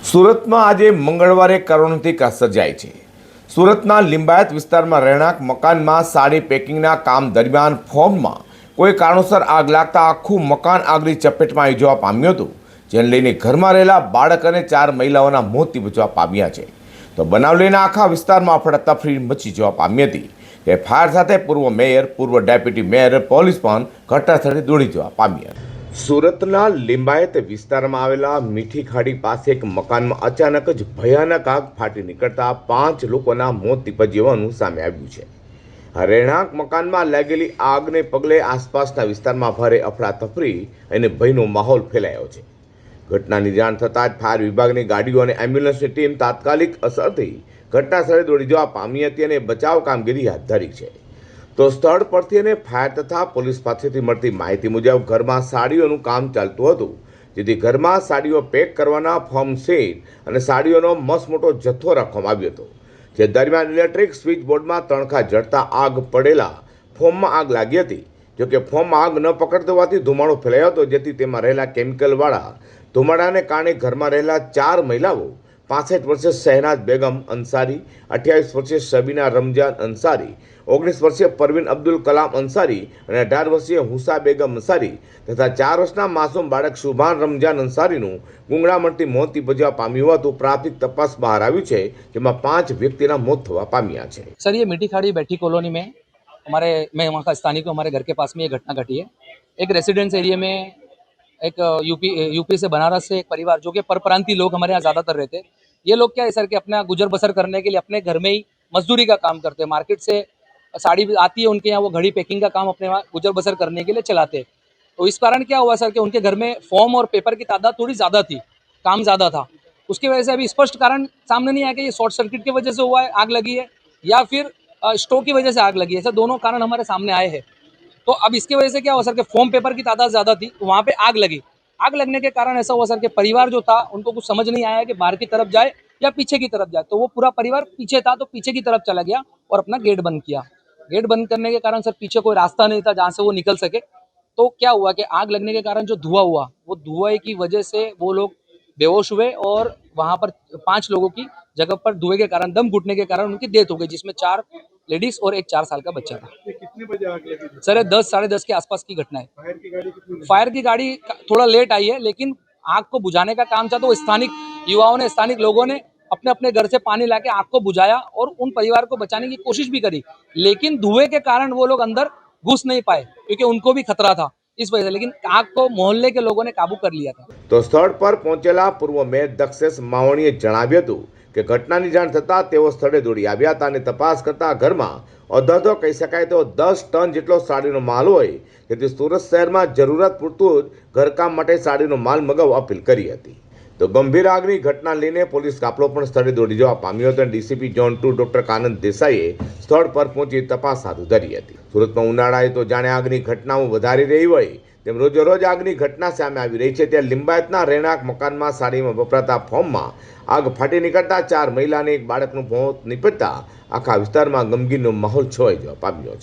સુરતમાં આજે મંગળવારે કરુણાંતિક સર્જાઈ છે। સુરતના લિંબાયત વિસ્તારમાં રહેણાંક મકાનમાં સાડી પેકિંગના કામ દરમિયાન ફોર્મમાં કોઈ કારણોસર આગ લાગતા આખું મકાન આગની ચપેટમાં આવી જવા પામ્યું હતું, જેને લઈને ઘરમાં રહેલા બાળક અને 4 મહિલાઓના મોત નીપજવા પામ્યા છે। તો બનાવ લઈને આખા વિસ્તારમાં અફડાતફડી મચી જવા પામી હતી કે ફાયર સાથે પૂર્વ મેયર, પૂર્વ ડેપ્યુટી મેયર, પોલીસ પણ ઘટનાસ્થળે દોડી જવા પામ્યા હતા। સુરતના લિંબાયત વિસ્તારમાં આવેલા મીઠી ખાડી પાસે એક મકાનમાં અચાનક જ ભયાનક આગ ફાટી નીકળતા 5 લોકોના મોત નીપજ્યા હોવાનું સામે આવ્યું છે। આ રહેણાંક મકાનમાં લાગેલી આગને પગલે આસપાસના વિસ્તારમાં ભારે અફડાતફડી અને ભયનો માહોલ ફેલાયો છે। ઘટનાની જાણ થતાં જ ફાયર વિભાગની ગાડીઓ અને એમ્બ્યુલન્સની ટીમ તાત્કાલિક અસરથી ઘટનાસ્થળે દોડી જવા પામી હતી અને બચાવ કામગીરી હાથ ધરી છે। તો સ્થળ પરથી અને ફાયર તથા પોલીસ પાસેથી મળતી માહિતી મુજબ ઘરમાં સાડીઓનું કામ ચાલતું હતું, જેથી ઘરમાં સાડીઓ પેક કરવાના ફોર્મ સેટ અને સાડીઓનો મસમોટો જથ્થો રાખવામાં આવ્યો હતો। જે દરમિયાન ઇલેક્ટ્રિક સ્વિચ બોર્ડમાં તણખા જડતા આગ પડેલા ફોર્મમાં આગ લાગી હતી। જોકે ફોર્મમાં આગ ન પકડતો હોવાથી ધુમાડો ફેલાયો હતો, જેથી તેમાં રહેલા કેમિકલવાળા ધુમાડાને કારણે ઘરમાં રહેલા 4 મહિલાઓ 65 વર્ષીય શહેનાઝ બેગમ અંસારી, 28 વર્ષીય શબીના રમજાન અંસારી, 19 વર્ષીય પરવીન અબ્દુલ કલામ અંસારી અને 18 વર્ષીય હુસા બેગમ અંસારી તથા 4 વર્ષના માસૂમ બાળક શુભાન રમજાન અંસારીનું ગુંગળામણથી મોત નીપજવા પામ્યું હોવાનું પ્રાથમિક તપાસ બહાર આવ્યું છે, જેમાં 5 व्यक्तिના મોત थवा पाम्या છે। सर, ये मीठी खाड़ी बैठी कॉलोनी में मैं वहाँ का स्थानीय को हमारे घर के पास में ये घटना घटी है। एक रेसिडेंस एरिया में एक यूपी से बनारस से एक परिवार जो कि परप्रांतीय लोग हमारे यहाँ ज़्यादातर रहते हैं। ये लोग क्या है सर कि अपना गुजर बसर करने के लिए अपने घर में ही मजदूरी का काम करते हैं। मार्केट से साड़ी आती है उनके यहाँ, वो घड़ी पैकिंग का काम अपने वहाँ गुजर बसर करने के लिए चलाते हैं। तो इस कारण क्या हुआ सर कि उनके घर में फॉर्म और पेपर की तादाद थोड़ी ज़्यादा थी, काम ज़्यादा था। उसकी वजह से अभी स्पष्ट कारण सामने नहीं आया कि ये शॉर्ट सर्किट की वजह से हुआ है, आग लगी है, या फिर स्टोव की वजह से आग लगी है। सर, दोनों कारण हमारे सामने आए हैं। तो अब इसकी वजह से क्या हुआ सर कि फॉर्म पेपर की तादाद ज़्यादा थी, तो वहाँ पे आग लगी। आग लगने के कारण ऐसा हुआ सर कि परिवार जो था उनको कुछ समझ नहीं आया कि बाहर की तरफ जाए या पीछे की तरफ जाए। तो वो पूरा परिवार पीछे था, तो पीछे की तरफ चला गया और अपना गेट बंद किया। गेट बंद करने के कारण सर पीछे कोई रास्ता नहीं था जहाँ से वो निकल सके। तो क्या हुआ कि आग लगने के कारण जो धुआं हुआ, वो धुएं की वजह से वो लोग बेहोश हुए और वहाँ पर 5 लोगों की जगह पर धुएं के कारण, दम घुटने के कारण उनकी डेथ हो गई, जिसमें 4 लेडीज और एक 4 साल का बच्चा था। ये कितने बजे आग लगी थी? सर, 10 साढ़े 10 के आसपास की घटना है। फायर की गाड़ी कितनी? फायर की गाड़ी थोड़ा लेट आई है, लेकिन आग को बुझाने का काम था तो स्थानिक युवाओं ने, स्थानिक लोगों ने अपने अपने घर से पानी लाके आग को बुझाया और उन परिवार को बचाने की कोशिश भी करी, लेकिन धुएं के कारण वो लोग अंदर घुस नहीं पाए क्योंकि उनको भी खतरा था इस वजह से। लेकिन आग को मोहल्ले के लोगों ने काबू कर लिया था। तो स्थળ પર પહોંચેલા પૂર્વ મેયર દક્ષેશ માવણીએ જણાવ્યું હતું કે ઘટનાની જાણ થતાં તેઓ સ્થળે દોડી આવ્યા હતા અને તપાસ કરતા ઘરમાં અધધો કહી શકાય તો 10 ટન જેટલો સાડીનો માલ હોય, જેથી સુરત શહેરમાં જરૂરત પૂરતું જ ઘરકામ માટે સાડીનો માલ મગાવવા અપીલ કરી હતી। તો ગંભીર આગની ઘટના લઈને પોલીસ કાફલો પણ સ્થળે દોડી જવા પામ્યો હતો અને ડીસીપી ઝોન 2 ડોક્ટર કાનંદ દેસાઈએ સ્થળ પર પહોંચી તપાસ હાથ ધરી હતી। સુરતમાં ઉનાળાએ તો જાણે આગની ઘટનાઓ વધારી રહી હોય તેમ રોજેરોજ આગની ઘટના સામે આવી રહી છે। ત્યાં લિંબાયતના રહેણાંક મકાનમાં સાડીમાં વપરાતા ફોર્મમાં આગ ફાટી નીકળતા 4 મહિલા અને એક બાળકનું મોત નીપજતા આખા વિસ્તારમાં ગમગીનનો માહોલ છવાઈ જવા પામ્યો છે।